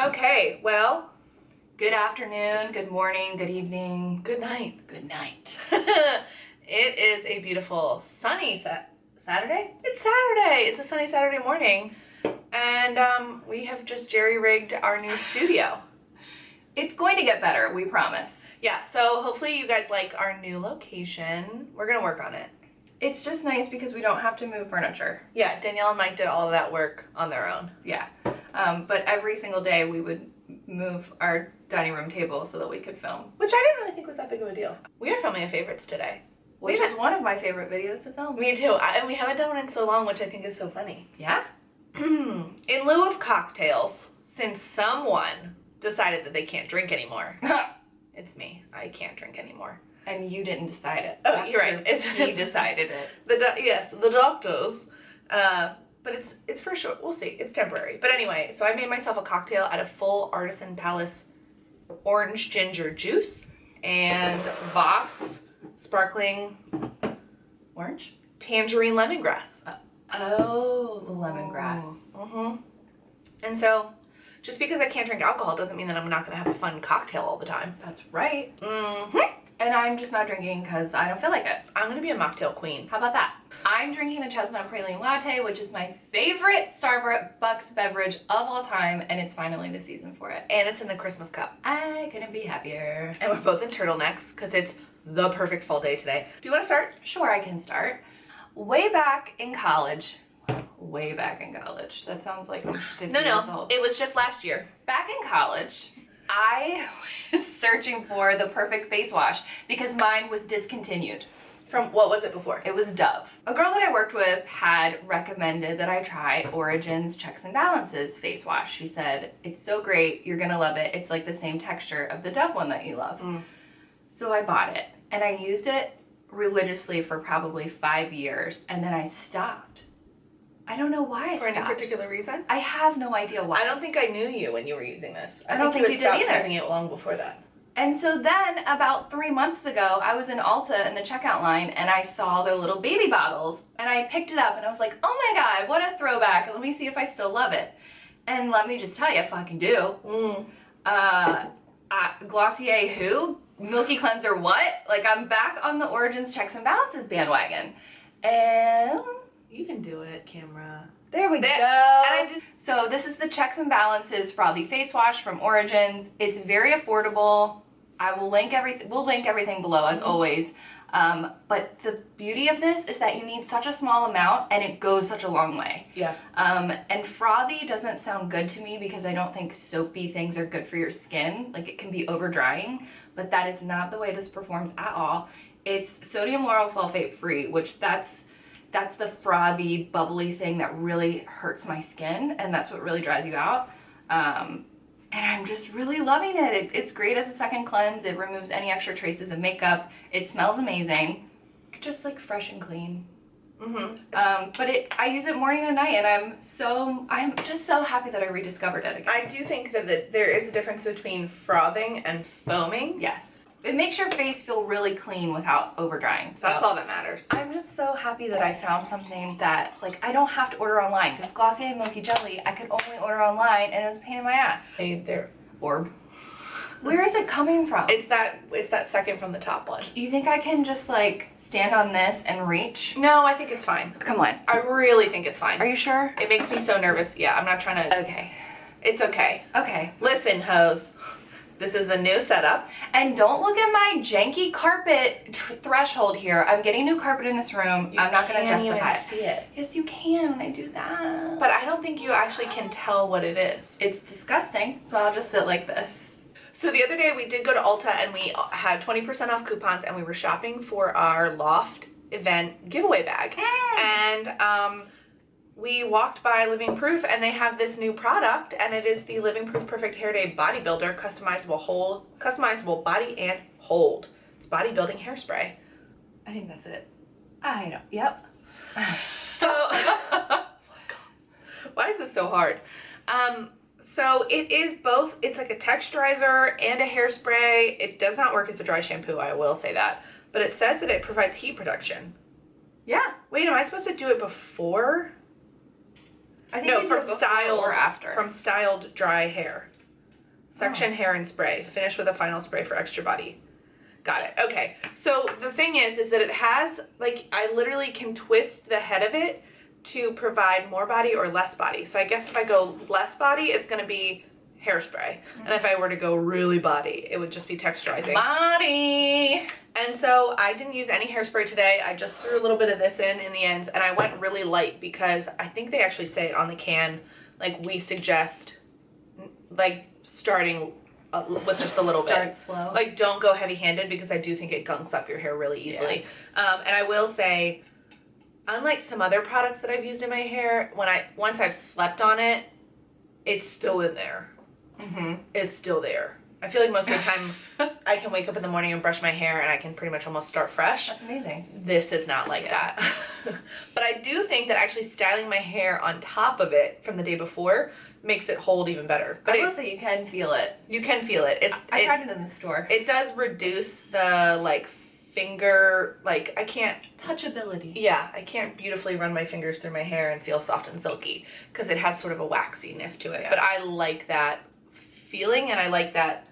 Okay, well, good afternoon, good morning, good evening, good night, good night. It is a beautiful sunny Saturday? It's Saturday! It's a sunny Saturday morning, and we have just jerry-rigged our new studio. It's going to get better, we promise. Yeah, so hopefully you guys like our new location. We're gonna work on it. It's just nice because we don't have to move furniture. Yeah, Danielle and Mike did all of that work on their own. Yeah, but every single day we would move our dining room table so that we could film, which I didn't really think was that big of a deal. We are filming a favorites today, which is one of my favorite videos to film. Me too, and we haven't done one in so long, which I think is so funny. Yeah? In lieu of cocktails, since someone decided that they can't drink anymore. It's me. I can't drink anymore. And you didn't decide it. Oh, you're right. He decided it. Yes, the doctors. But it's for sure. We'll see. It's temporary. But anyway, so I made myself a cocktail out of full Artisan Palace orange ginger juice and Voss sparkling orange tangerine lemongrass. Oh, the lemongrass. Mm-hmm. And so, just because I can't drink alcohol doesn't mean that I'm not going to have a fun cocktail all the time. That's right. Mm-hmm. And I'm just not drinking because I don't feel like it. I'm going to be a mocktail queen. How about that? I'm drinking a Chestnut Praline Latte, which is my favorite Starbucks beverage of all time, and it's finally the season for it. And it's in the Christmas cup. I couldn't be happier. And we're both in turtlenecks because it's the perfect fall day today. Do you want to start? Sure, I can start. Way back in college. That sounds like I'm 50 years old. It was just last year. Back in college, I was searching for the perfect face wash because mine was discontinued. From what was it before? It was Dove. A girl that I worked with had recommended that I try Origin's Checks and Balances face wash. She said, it's so great, you're gonna love it. It's like the same texture of the Dove one that you love. So I bought it and I used it religiously for probably 5 years and then I stopped. I don't know why I stopped. For any particular reason? I have no idea why. I don't think I knew you when you were using this. I don't think you had stopped using it long before that. And so then, about 3 months ago, I was in Ulta in the checkout line and I saw the little baby bottles and I picked it up and I was like, oh my god, what a throwback. Let me see if I still love it. And let me just tell you, I fucking do. Glossier who? Milky Cleanser what? Like, I'm back on the Origins Checks and Balances bandwagon. And you can do it, camera. There we go. So this is the Checks and Balances Frothy Face Wash from Origins. It's very affordable. We'll link everything below as always. But the beauty of this is that you need such a small amount and it goes such a long way. Yeah. And frothy doesn't sound good to me because I don't think soapy things are good for your skin. Like, it can be over drying, but that is not the way this performs at all. It's sodium lauryl sulfate free, which that's the frothy, bubbly thing that really hurts my skin, and that's what really dries you out. And I'm just really loving it. It's great as a second cleanse. It removes any extra traces of makeup. It smells amazing. Just like fresh and clean. But I use it morning and night, and I'm just so happy that I rediscovered it again. I do think that there is a difference between frothing and foaming. Yes. It makes your face feel really clean without over drying. So that's all that matters. I'm just so happy that I found something that, like, I don't have to order online. Because Glossier Milky Jelly, I could only order online and it was a pain in my ass. Hey there, orb. Where is it coming from? It's that second from the top one. You think I can just, like, stand on this and reach? No, I think it's fine. Come on. I really think it's fine. Are you sure? It makes me so nervous. Yeah, I'm not trying to. Okay. It's okay. Okay. Listen, hoes. This is a new setup. And don't look at my janky carpet threshold here. I'm getting new carpet in this room. I'm not going to justify it. See it. Yes, you can when I do that. But I don't think you actually can tell what it is. It's disgusting. So I'll just sit like this. So the other day we did go to Ulta and we had 20% off coupons and we were shopping for our Loft event giveaway bag. And we walked by Living Proof and they have this new product and it is the Living Proof Perfect Hair Day Bodybuilder customizable body and hold. It's bodybuilding hairspray. I think that's it. I don't, yep. So, oh my God. Why is this so hard? So it is both, it's like a texturizer and a hairspray. It does not work as a dry shampoo, I will say that. But it says that it provides heat production. Yeah. Wait, am I supposed to do it before? I think no, from styled or after. From styled dry hair. Section hair and spray. Finish with a final spray for extra body. Got it. Okay. So the thing is that it has, like, I literally can twist the head of it to provide more body or less body. So I guess if I go less body, it's going to be hairspray. And if I were to go really body, it would just be texturizing. Body! And so I didn't use any hairspray today. I just threw a little bit of this in the ends, and I went really light because I think they actually say it on the can, like, we suggest, like, starting with just a little bit. Start slow. Like, don't go heavy-handed because I do think it gunks up your hair really easily. Yeah. And I will say, unlike some other products that I've used in my hair, once I've slept on it, it's still in there. It's still there. I feel like most of the time I can wake up in the morning and brush my hair and I can pretty much almost start fresh. That's amazing. This is not like that. But I do think that actually styling my hair on top of it from the day before makes it hold even better. But I will say you can feel it. You can feel it. I tried it in the store. It does reduce the, like, finger, like, I can't... Touchability. Yeah, I can't beautifully run my fingers through my hair and feel soft and silky because it has sort of a waxiness to it. Yeah. But I like that feeling and I like that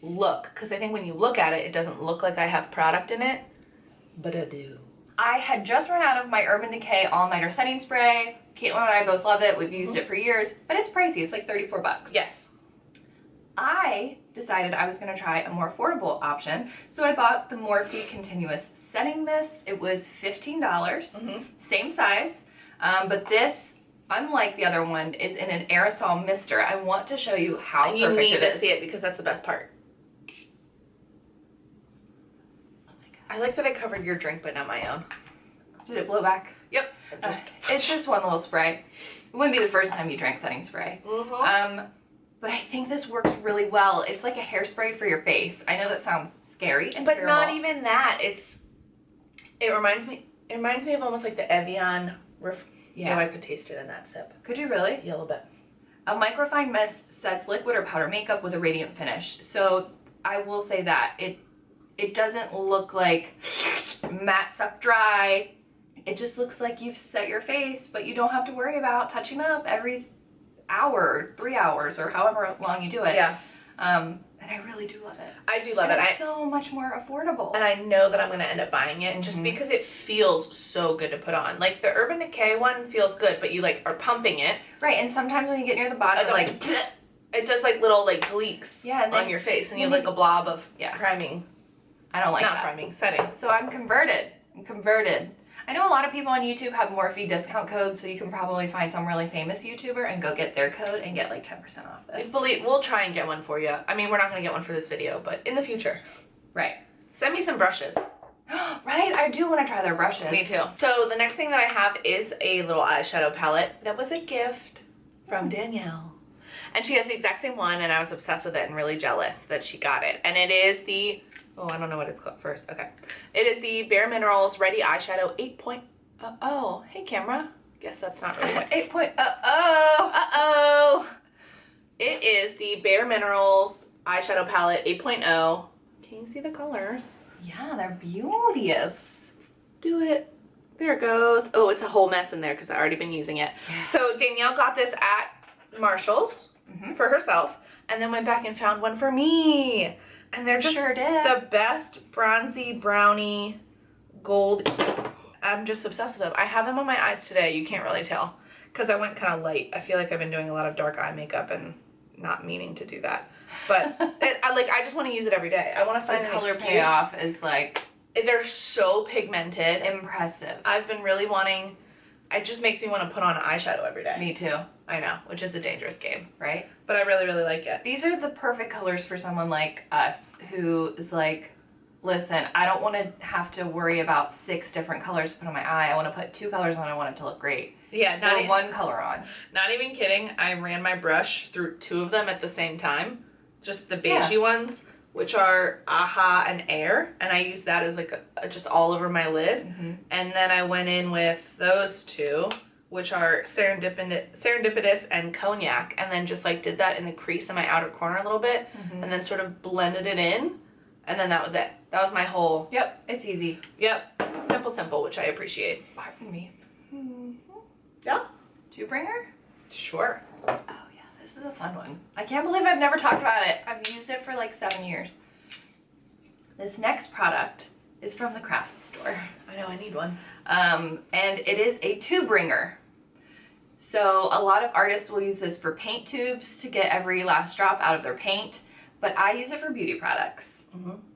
look because I think when you look at it, it doesn't look like I have product in it, but I do. I had just run out of my Urban Decay All-Nighter Setting Spray. Caitlin and I both love it. We've used it for years, but it's pricey. It's like 34 bucks. Yes. I decided I was going to try a more affordable option, so I bought the Morphe Continuous Setting Mist. It was $15, same size, but this, unlike the other one, is in an aerosol mister. I want to show you how perfect it is. You need to see it because that's the best part. Oh my God. I like that I covered your drink, but not my own. Did it blow back? Yep. It's just one little spray. It wouldn't be the first time you drank setting spray. But I think this works really well. It's like a hairspray for your face. I know that sounds scary and terrible. But not even that. It reminds me of almost like the Evian. Yeah, I could taste it in that sip. Could you really? Yeah, a little bit. A microfine mist sets liquid or powder makeup with a radiant finish. So I will say that it doesn't look like matte suck dry. It just looks like you've set your face, but you don't have to worry about touching up every hour, 3 hours, or however long you do it. Yeah. And I really do love it. I do love and it. It's so much more affordable. And I know that I'm going to end up buying it just because it feels so good to put on. Like the Urban Decay one feels good, but you like are pumping it. Right, and sometimes when you get near the bottom, like it does like little like leaks on your face, and you have like a blob of priming. I don't like that. It's not priming, setting. So I'm converted. I know a lot of people on YouTube have Morphe discount codes, so you can probably find some really famous YouTuber and go get their code and get like 10% off this. We'll try and get one for you. I mean, we're not going to get one for this video, but in the future. Right. Send me some brushes. Right, I do want to try their brushes. Me too. So the next thing that I have is a little eyeshadow palette that was a gift from Danielle. And she has the exact same one, and I was obsessed with it and really jealous that she got it. And it is the... Oh, I don't know what it's called first. Okay. It is the Bare Minerals Ready Eyeshadow 8. Oh, hey camera. Guess that's not really what. 8. It is the Bare Minerals Eyeshadow Palette 8.0. Can you see the colors? Yeah, they're beauteous. Do it. There it goes. Oh, it's a whole mess in there because I've already been using it. Yes. So Danielle got this at Marshall's for herself, and then went back and found one for me. And they're just the best bronzy brownie gold. I'm just obsessed with them. I have them on my eyes today. You can't really tell because I went kind of light. I feel like I've been doing a lot of dark eye makeup and not meaning to do that. But I just want to use it every day. I want to find the color payoff is like... They're so pigmented. Impressive. I've been really wanting... It just makes me want to put on eyeshadow every day. Me too. I know, which is a dangerous game. Right? But I really, really like it. These are the perfect colors for someone like us who is like, listen, I don't want to have to worry about 6 different colors to put on my eye. I want to put 2 colors on. I want it to look great. Yeah, not one color on. Not even kidding. I ran my brush through 2 of them at the same time. Just the beigey ones, which are AHA and Air. And I use that as like just all over my lid. And then I went in with those 2, which are Serendipitous and Cognac. And then just like did that in the crease in my outer corner a little bit. And then sort of blended it in. And then that was it. That was my whole... Yep, it's easy. Yep. Simple, which I appreciate. Pardon me. Yeah? Two bringer? Sure. Oh yeah, this is a fun one. I can't believe I've never talked about it. I've used it for like 7 years. This next product is from the craft store. I know, I need one. And it is a tube ringer. So a lot of artists will use this for paint tubes to get every last drop out of their paint, but I use it for beauty products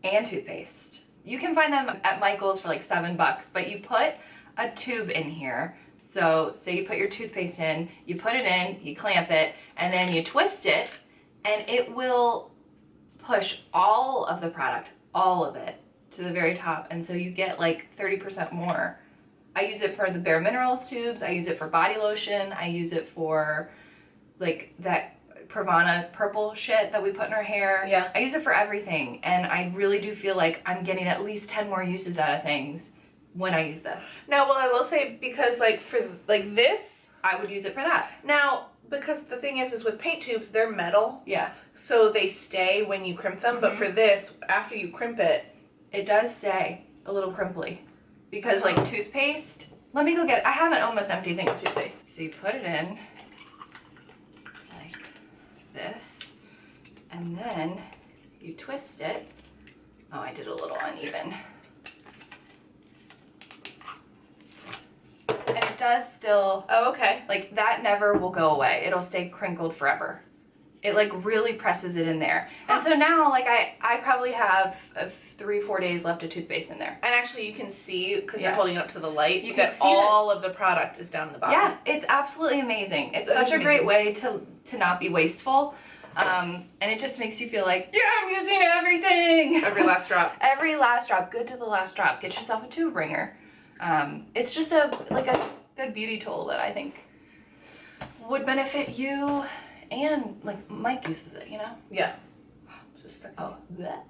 and toothpaste. You can find them at Michael's for like $7, but you put a tube in here. So say you put your toothpaste in, you put it in, you clamp it, and then you twist it, and it will push all of the product, all of it, to the very top, and so you get like 30% more. I use it for the Bare Minerals tubes, I use it for body lotion, I use it for like that Pravana purple shit that we put in our hair. Yeah. I use it for everything, and I really do feel like I'm getting at least 10 more uses out of things when I use this. Now, well, I will say, because like for like this, I would use it for that. now, because the thing is with paint tubes, they're metal, Yeah. so they stay when you crimp them, but for this, after you crimp it, It does stay a little crimply because like toothpaste, let me go get it. I have an almost empty thing of toothpaste. So you put it in like this, and then you twist it. Oh, I did a little uneven. And it does still, oh, okay. like that never will go away. It'll stay crinkled forever. It like really presses it in there. And so now like I probably have 3-4 days left of toothpaste in there. And actually you can see, because you're Yeah. holding it up to the light, You that can see all of the product is down in the bottom. Yeah, it's absolutely amazing. It's That such is a great amazing. way to not be wasteful. And it just makes you feel like, yeah, I'm using everything. Every last drop. Every last drop, good to the last drop. Get yourself a tube ringer. It's just a good beauty tool that I think would benefit you, and like Mike uses it, you know? Yeah. Just stuck. Oh, bleh.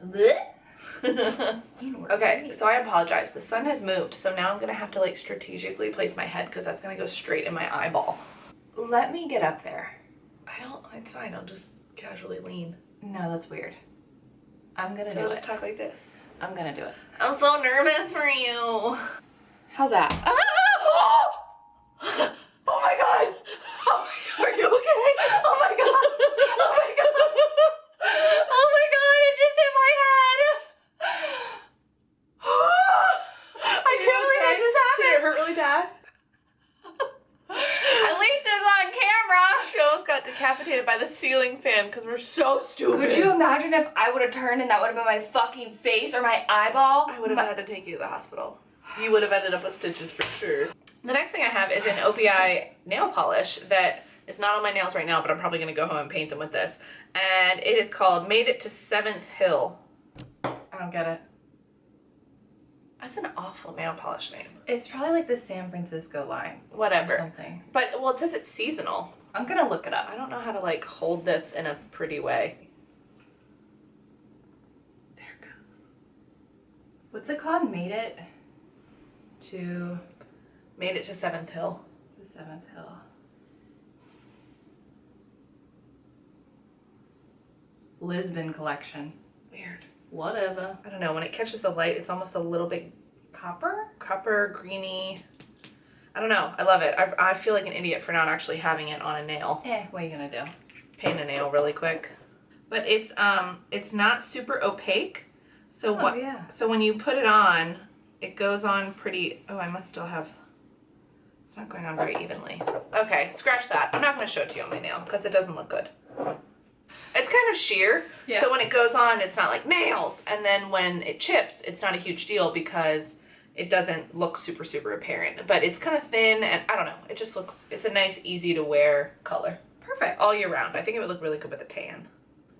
Okay, so I apologize. The sun has moved, so now I'm gonna have to like strategically place my head because that's gonna go straight in my eyeball. Let me get up there. It's fine. I'll just casually lean. No, that's weird. I'm gonna So do I'll it. just talk like this. I'm gonna do it. I'm so nervous for you. How's that? Oh my god! Oh, are you okay? Oh my god! Oh my god! Oh my god! It just hit my head! I can't believe it just happened! Did it hurt really bad? At least it's on camera. She almost got decapitated by the ceiling fan because we're so stupid. Could you imagine if I would have turned and that would have been my fucking face or my eyeball? I would have had to take you to the hospital. You would have ended up with stitches for sure. The next thing I have is an Opi nail polish that is not on my nails right now, but I'm probably going to go home and paint them with this. And it is called Made It to 7th Hill. I don't get it. That's an awful nail polish name. It's probably like the San Francisco line or Whatever. something. But, well, it says it's seasonal. I'm gonna look it up. I don't know how to, like, hold this in a pretty way. There it goes. What's it called? Made it to Made It to 7th Hill. the 7th Hill. Lisbon collection. Weird. Whatever. I don't know. When it catches the light, it's almost a little bit copper, greeny. I don't know. I love it. I feel like an idiot for not actually having it on a nail. What are you gonna do? Paint a nail really quick. But it's not super opaque. So Yeah. So when you put it on, it goes on pretty. Oh, I must still have. It's not going on very evenly. Okay, scratch that. I'm not going to show it to you on my nail because it doesn't look good. It's kind of sheer. Yeah. So when it goes on, it's not like nails. And then when it chips, it's not a huge deal because it doesn't look super, super apparent. But it's kind of thin and I don't know. It just looks, it's a nice, easy to wear color. Perfect. All year round. I think it would look really good with a tan.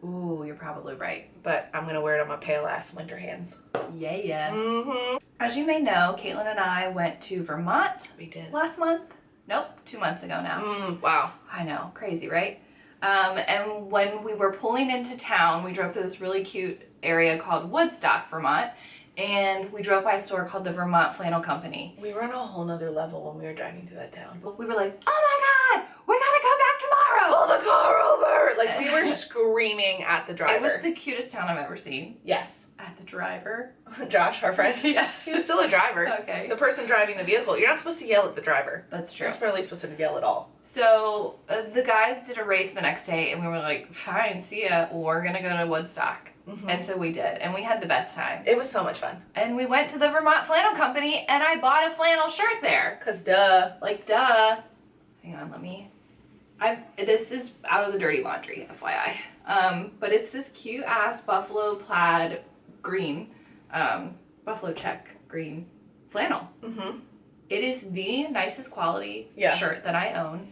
Ooh, you're probably right. But I'm going to wear it on my pale ass winter hands. Yeah. Mm-hmm. As you may know, Caitlin and I went to Vermont We did. last month. Nope, 2 months ago now. Wow. I know, crazy, right? And when we were pulling into town, we drove through this really cute area called Woodstock, Vermont, and we drove by a store called the Vermont Flannel Company. We were on a whole nother level when we were driving through that town. We were like, oh my God, we gotta come back tomorrow! Pull the car over! Like, we were screaming at the driver. It was the cutest town I've ever seen. Yes. At the driver? Josh, our friend. Yeah. He was still a driver. Okay. The person driving the vehicle. You're not supposed to yell at the driver. That's true. You're not really supposed to yell at all. So the guys did a race the next day, and we were like, fine, see ya, we're gonna go to Woodstock. And so we did, and we had the best time. It was so much fun. And we went to the Vermont Flannel Company, and I bought a flannel shirt there. Cause duh. Like, duh. Hang on, this is out of the dirty laundry, FYI. But it's this cute ass buffalo plaid green, buffalo check green flannel. It is the nicest quality shirt that I own.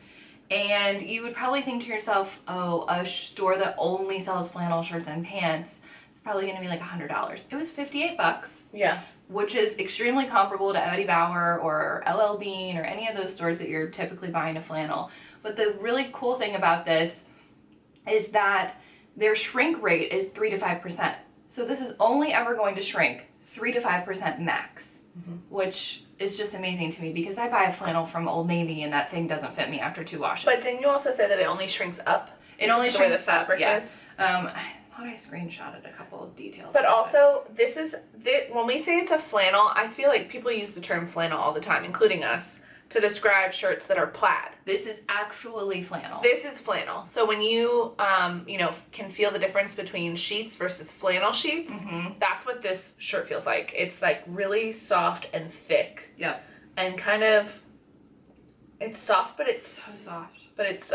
And you would probably think to yourself, oh, a store that only sells flannel shirts and pants, it's probably gonna be like $100. It was 58 bucks. Yeah. Which is extremely comparable to Eddie Bauer or LL Bean or any of those stores that you're typically buying a flannel. But the really cool thing about this is that their shrink rate is 3 to 5%. So this is only ever going to shrink 3 to 5% max, which is just amazing to me because I buy a flannel from Old Navy and that thing doesn't fit me after 2 washes. But didn't you also say that it only shrinks up? It only the way shrinks the fabric up, is? I thought I screenshotted a couple of details. But also, when we say it's a flannel, I feel like people use the term flannel all the time, including us, to describe shirts that are plaid. This is actually flannel. This is flannel. So when you, can feel the difference between sheets versus flannel sheets, that's what this shirt feels like. It's like really soft and thick. Yep. And kind of, it's soft, but it's so soft. But it's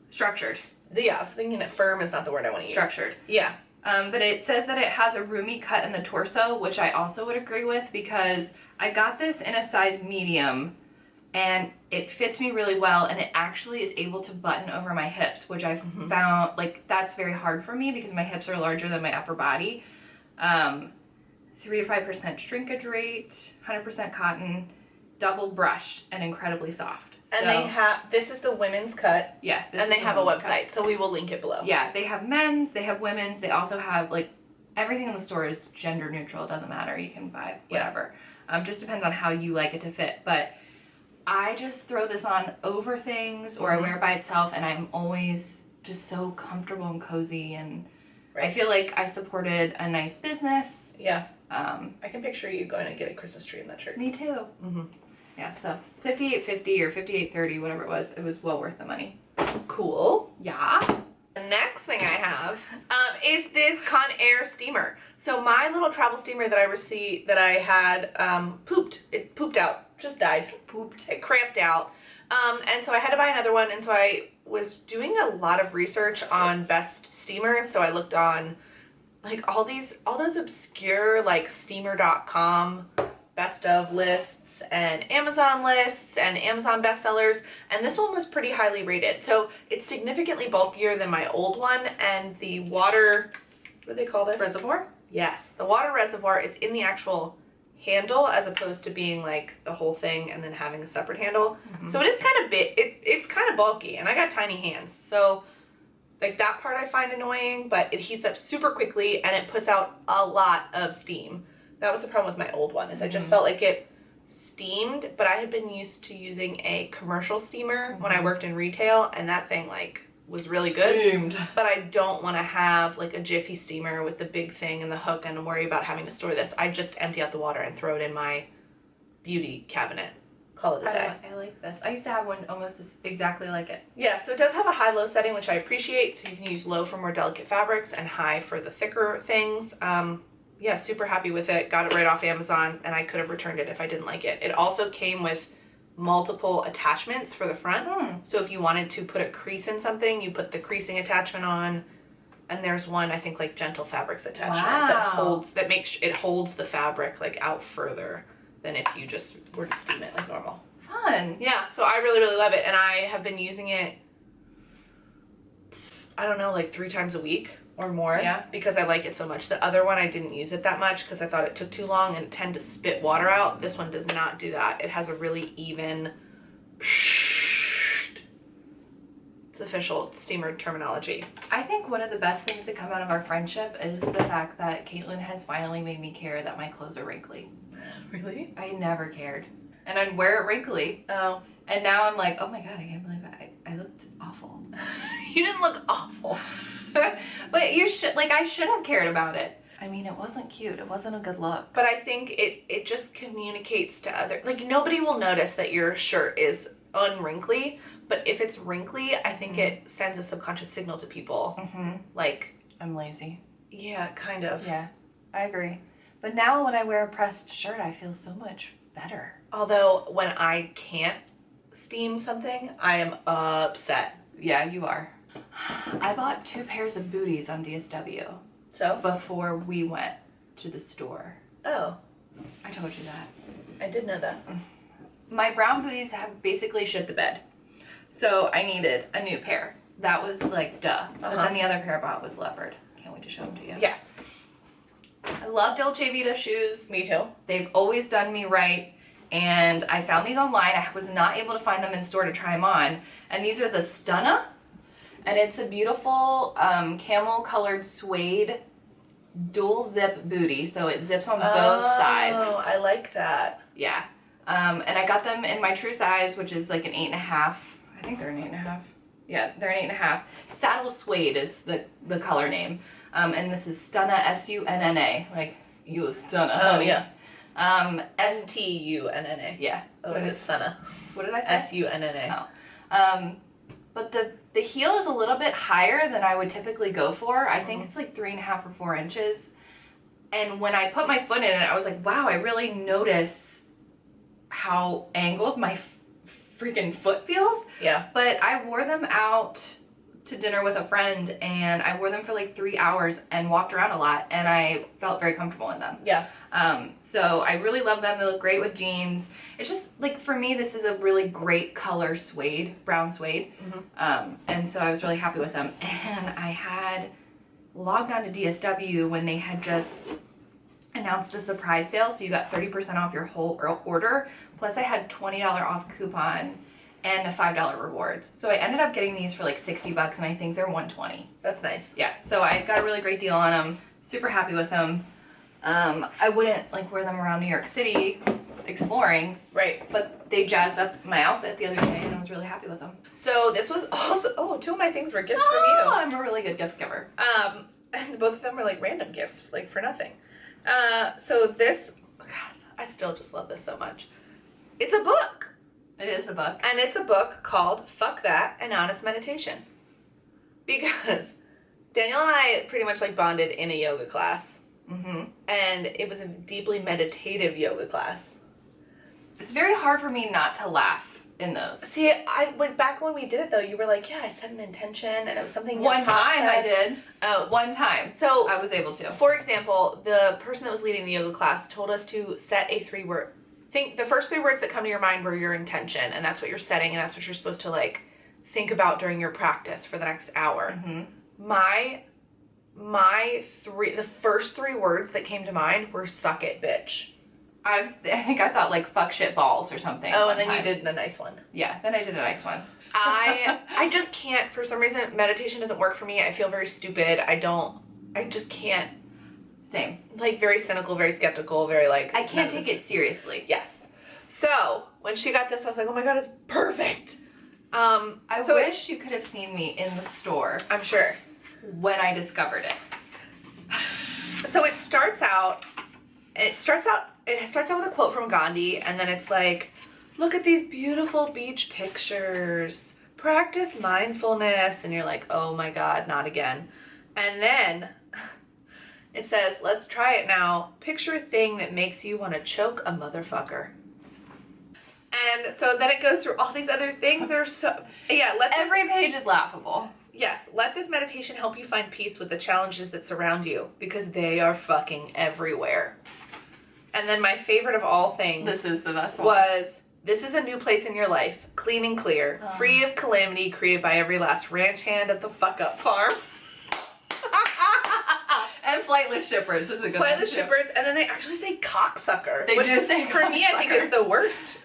structured. Yeah, I was thinking that firm is not the word I want to use. Structured. Yeah. But it says that it has a roomy cut in the torso, which I also would agree with because I got this in a size medium and it fits me really well, and it actually is able to button over my hips, which I've found, like, that's very hard for me because my hips are larger than my upper body. 3 to 5% shrinkage rate, 100% cotton, double brushed, and incredibly soft. And so, they have, this is the women's cut. Yeah. And they have a website, so we will link it below. Yeah, they have men's, they have women's, they also have, like, everything in the store is gender neutral. It doesn't matter. You can buy whatever. Just depends on how you like it to fit. But I just throw this on over things, or I wear it by itself, and I'm always just so comfortable and cozy, and I feel like I supported a nice business. Yeah. I can picture you going to get a Christmas tree in that shirt. Me too. Yeah, so $58.50 or $58.30, whatever it was well worth the money. Cool. Yeah. The next thing I have is this Conair steamer. So my little travel steamer that I had pooped. It pooped out. Just died. It cramped out. And so I had to buy another one, and so I was doing a lot of research on best steamers. So I looked on like all those obscure like steamer.com best of lists and Amazon lists and Amazon bestsellers, and this one was pretty highly rated. So it's significantly bulkier than my old one, and the water, what do they call this? Reservoir? Yes, the water reservoir is in the actual handle as opposed to being like the whole thing and then having a separate handle. So it is kind of big. It's kind of bulky, and I got tiny hands, so like that part I find annoying, but it heats up super quickly and it puts out a lot of steam. That was the problem with my old one, is I just felt like it steamed, but I had been used to using a commercial steamer when I worked in retail, and that thing like was really good. Steamed. But I don't want to have like a Jiffy steamer with the big thing and the hook and worry about having to store this. I just empty out the water and throw it in my beauty cabinet. Call it a day. I like this. I used to have one almost exactly like it. Yeah, so it does have a high-low setting, which I appreciate. So you can use low for more delicate fabrics and high for the thicker things. Yeah, super happy with it. Got it right off Amazon, and I could have returned it if I didn't like it. It also came with multiple attachments for the front. So if you wanted to put a crease in something, you put the creasing attachment on. And there's one, I think, like gentle fabrics attachment that holds the fabric like out further than if you just were to steam it like normal. Fun. Yeah, so I really, really love it, and I have been using it, I don't know, like 3 times a week or more. Yeah. Because I like it so much. The other one I didn't use it that much because I thought it took too long and tend to spit water out. This one does not do that. It has a really even, it's official steamer terminology. I think one of the best things to come out of our friendship is the fact that Caitlin has finally made me care that my clothes are wrinkly. Really? I never cared. And I'd wear it wrinkly. Oh. And now I'm like, oh my god, I can't believe I looked awful. You didn't look awful. But I should have cared about it. I mean, it wasn't cute. It wasn't a good look. But I think it just communicates to other, like nobody will notice that your shirt is unwrinkly, But if it's wrinkly, I think it sends a subconscious signal to people. Like, I'm lazy. Yeah, kind of. Yeah, I agree. But now when I wear a pressed shirt, I feel so much better. Although when I can't steam something, I am upset. Yeah, you are. I bought 2 pairs of booties on DSW. So? Before we went to the store. Oh. I told you that. I did know that. My brown booties have basically shit the bed. So I needed a new pair. That was like, duh. But then the other pair I bought was leopard. Can't wait to show them to you. Yes. I love Dolce Vita shoes. Me too. They've always done me right. And I found these online. I was not able to find them in store to try them on. And these are the Stunna. And it's a beautiful camel colored suede dual zip booty. So it zips on both sides. Oh, I like that. Yeah. And I got them in my true size, which is like an 8.5. I think they're an 8.5. Yeah, they're an 8.5. Saddle suede is the color name. And this is Stunna, S-U-N-N-A. Like, you a Stunna, honey. Oh, yeah. S-T-U-N-N-A. Yeah. Oh, is it Stunna? What did I say? S-U-N-N-A. Oh. But the heel is a little bit higher than I would typically go for. I think it's like 3.5 or 4 inches. And when I put my foot in it, I was like, wow, I really notice how angled my freaking foot feels. Yeah. But I wore them out to dinner with a friend, and I wore them for like 3 hours and walked around a lot, and I felt very comfortable in them. Yeah. So I really love them. They look great with jeans. It's just like, for me, this is a really great color suede, brown suede. And so I was really happy with them. And I had logged on to DSW when they had just announced a surprise sale, so you got 30% off your whole order. Plus I had $20 off coupon and a $5 rewards. So I ended up getting these for like 60 bucks, and I think they're 120. That's nice. Yeah, so I got a really great deal on them. Super happy with them. I wouldn't like wear them around New York City exploring. Right. But they jazzed up my outfit the other day, and I was really happy with them. So this was also, 2 of my things were gifts from you. I'm a really good gift giver. And both of them were like random gifts, like for nothing. So this, God, I still just love this so much. It's a book. It is a book. And it's a book called Fuck That, An Honest Meditation. Because Daniel and I pretty much like bonded in a yoga class. And it was a deeply meditative yoga class. It's very hard for me not to laugh in those. See, I like back when we did it though, you were like, yeah, I set an intention, and it was something One time I did. Oh. One time. So I was able to. For example, the person that was leading the yoga class told us to set a 3-word. Think the first 3 words that come to your mind were your intention, and that's what you're setting, and that's what you're supposed to like think about during your practice for the next hour. The first 3 words that came to mind were "suck it, bitch." I think I thought like "fuck shit balls" or something. Oh, and then you did the nice one. Yeah, then I did a nice one. I just can't, for some reason, meditation doesn't work for me. I feel very stupid. I just can't. Same. Like, very cynical, very skeptical, very like... I can't take it seriously. Yes. So, when she got this, I was like, oh my god, it's perfect. I wish you could have seen me in the store. I'm sure. When I discovered it. So it starts out with a quote from Gandhi, and then it's like, look at these beautiful beach pictures. Practice mindfulness. And you're like, oh my god, not again. And then it says, let's try it now. Picture a thing that makes you want to choke a motherfucker. And so then it goes through all these other things that are so... Yeah, every page is laughable. Yes, let this meditation help you find peace with the challenges that surround you, because they are fucking everywhere. And then my favorite of all things... This is the best one. ...was, this is a new place in your life, clean and clear, free of calamity, created by every last ranch hand at the fuck-up farm. And flightless shepherds is a good one. Flightless shepherds, and then they actually say cocksucker. They do say for me, I think cocksucker. it's the worst.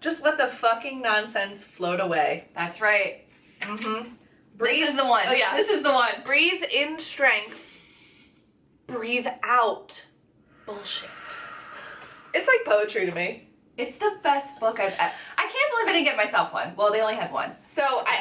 Just let the fucking nonsense float away. That's right. Breathe. This is the one. Oh yeah, this is the one. Breathe in strength. Breathe out bullshit. It's like poetry to me. It's the best book I've ever... I can't believe I didn't get myself one. Well, they only had one. So I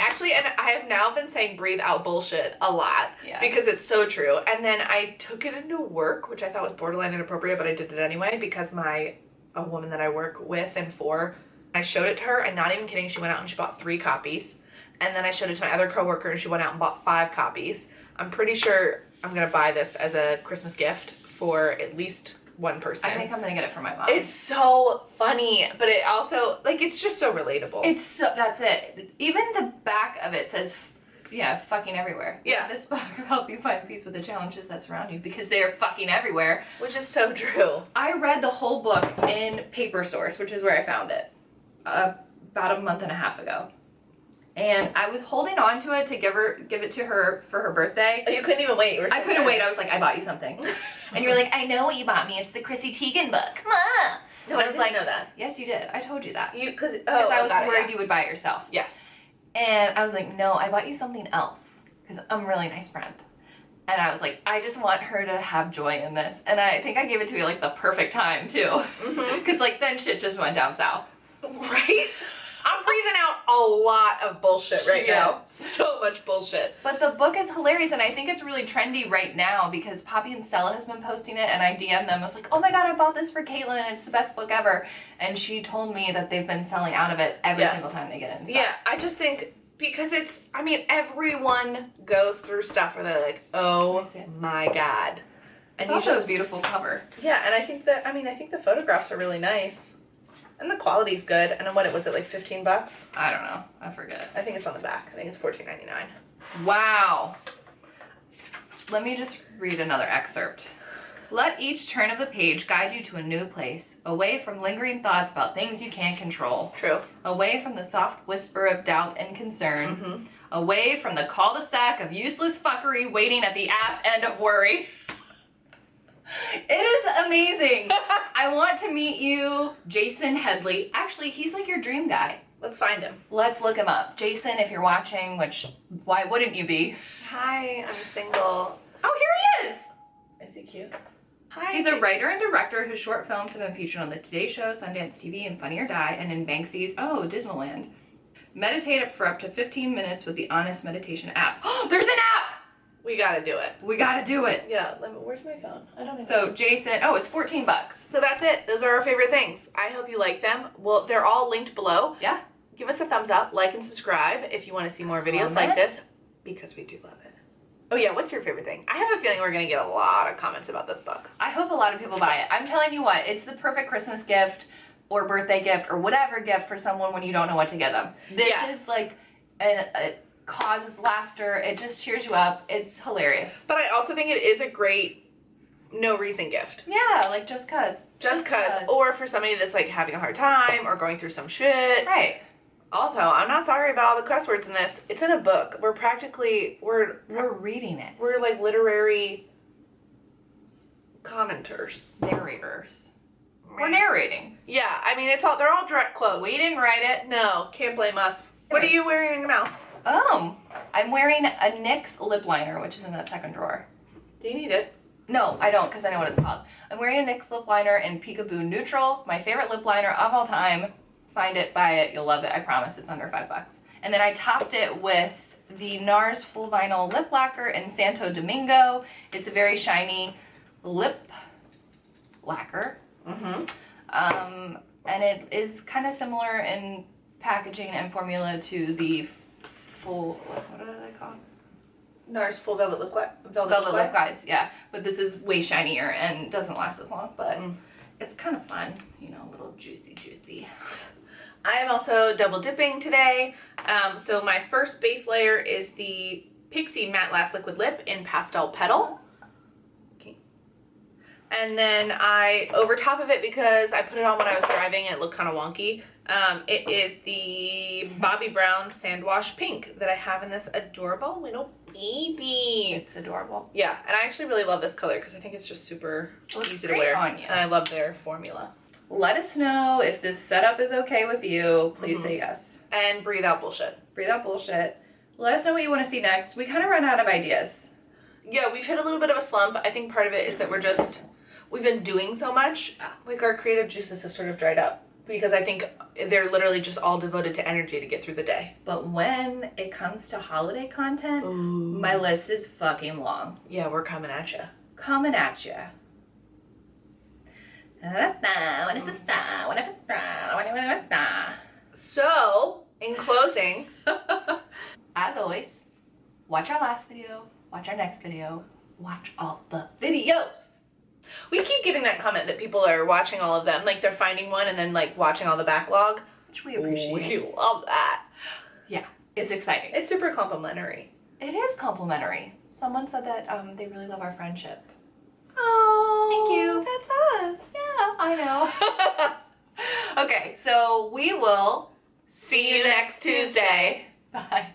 have now been saying breathe out bullshit a lot. Yeah. Because it's so true. And then I took it into work, which I thought was borderline inappropriate, but I did it anyway because a woman that I work with and for I showed it to her, and not even kidding, she went out and she bought 3 copies. And then I showed it to my other coworker, and she went out and bought 5 copies. I'm pretty sure I'm gonna buy this as a Christmas gift for at least one person. I think I'm gonna get it for my mom. It's so funny, but it also, like, it's just so relatable. It's so, that's it. Even the back of it says, yeah, fucking everywhere. Yeah. This book will help you find peace with the challenges that surround you because they are fucking everywhere. Which is so true. I read the whole book in Paper Source, which is where I found it, about a month and a half ago. And I was holding on to it to give it to her for her birthday. Oh, you couldn't even wait. I couldn't wait. I was like, I bought you something. And you're like, I know what you bought me. It's the Chrissy Teigen book. Ma. No, I didn't know that. Yes, you did. I told you that. Because I was worried you would buy it yourself. Yes. And I was like, no, I bought you something else because I'm a really nice friend. And I was like, I just want her to have joy in this. And I think I gave it to you like the perfect time too. Because like then shit just went down south. Right? I'm breathing out a lot of bullshit right now. So much bullshit. But the book is hilarious, and I think it's really trendy right now because Poppy and Stella has been posting it, and I DM'd them. I was like, oh my god, I bought this for Caitlin. It's the best book ever. And she told me that they've been selling out of it every single time they get in. Yeah, I just think because it's, I mean, everyone goes through stuff where they're like, oh my god. And it's also a beautiful cover. Yeah, and I think that, I think the photographs are really nice. And the quality's good. And then what, was it like 15 bucks? I don't know. I forget. I think it's on the back. I think it's $14.99. Wow. Let me just read another excerpt. Let each turn of the page guide you to a new place, away from lingering thoughts about things you can't control. True. Away from the soft whisper of doubt and concern. Away from the cul-de-sac of useless fuckery waiting at the ass end of worry. It is amazing. I want to meet you, Jason Headley. Actually, he's like your dream guy. Let's find him. Let's look him up. Jason, if you're watching, which, why wouldn't you be? Hi, I'm single. Oh, here he is. Is he cute? Hi. He's a writer and director whose short films have been featured on The Today Show, Sundance TV, and Funny or Die, and in Banksy's, Dismaland. Meditate for up to 15 minutes with the Honest Meditation app. Oh, there's an app! We gotta do it. We gotta do it. Yeah, where's my phone? I don't know. So Jason, it's 14 bucks. So that's it. Those are our favorite things. I hope you like them. Well, they're all linked below. Yeah. Give us a thumbs up, like and subscribe if you want to see more videos like this, because we do love it. Oh yeah, what's your favorite thing? I have a feeling we're gonna get a lot of comments about this book. I hope a lot of people buy it. I'm telling you what, it's the perfect Christmas gift or birthday gift or whatever gift for someone when you don't know what to get them. This is like it causes laughter. It just cheers you up. It's hilarious. But I also think it is a great no reason gift. Yeah, like just cause. Just cause. Or for somebody that's like having a hard time or going through some shit. Right. Also, I'm not sorry about all the cuss words in this. It's in a book. We're practically, we're reading it. We're like literary commenters. Narrators. We're narrating. Yeah, I mean, they're all direct quotes. We didn't write it. No, can't blame us. What are you wearing in your mouth? I'm wearing a NYX lip liner, which is in that second drawer. Do you need it? No, I don't, because I know what it's called. I'm wearing a NYX lip liner in Peekaboo Neutral, my favorite lip liner of all time. Find it, buy it, you'll love it. I promise it's under $5. And then I topped it with the NARS Full Vinyl Lip Lacquer in Santo Domingo. It's a very shiny lip lacquer. And it is kind of similar in packaging and formula to the full, what are they called? NARS Full Velvet Lip Lip Glides, yeah. But this is way shinier and doesn't last as long, but it's kind of fun, you know, a little juicy. I am also double dipping today. So my first base layer is the Pixie Matte Last Liquid Lip in Pastel Petal. Okay. And then over top of it, because I put it on when I was driving, it looked kind of wonky. It is the Bobbi Brown Sandwash Pink that I have in this adorable little baby. It's adorable. Yeah, and I actually really love this color because I think it's just super easy to great wear. on you. And I love their formula. Let us know if this setup is okay with you. Please say yes. And breathe out bullshit. Breathe out bullshit. Let us know what you want to see next. We kind of run out of ideas. Yeah, we've hit a little bit of a slump. I think part of it is that we've been doing so much. Like our creative juices have sort of dried up. Because I think they're literally just all devoted to energy to get through the day. But when it comes to holiday content, my list is fucking long. Yeah, we're coming at you. Coming at you. So, in closing, as always, watch our last video, watch our next video, watch all the videos. we keep getting that comment that people are watching all of them, like they're finding one and then like watching all the backlog. Which we appreciate. We love that. Yeah, it's exciting. It's super complimentary. It is complimentary. Someone said that they really love our friendship. Oh, Thank you. That's us. Yeah, I know. Okay, so we will See you next Tuesday. Bye.